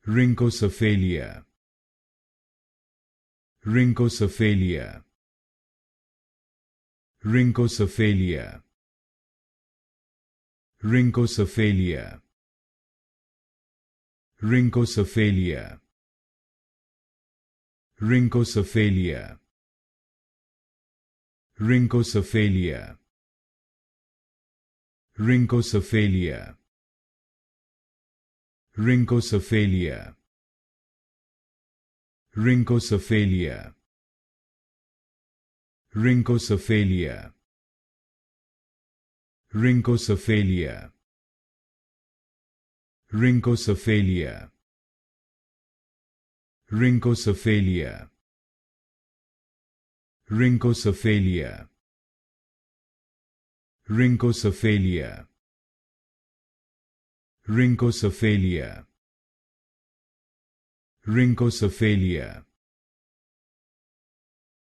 Rhynchocephalia. Rhynchocephalia. Rhynchocephalia. Rhynchocephalia. Rhynchocephalia. Rhynchocephalia. Rhynchocephalia. Rhynchocephalia. Rhynchocephalia. Rhynchocephalia. Rhynchocephalia. Rhynchocephalia. Rhynchocephalia. Rhynchocephalia. Rhynchocephalia. Rhynchocephalia. Rhynchocephalia. Rhynchocephalia.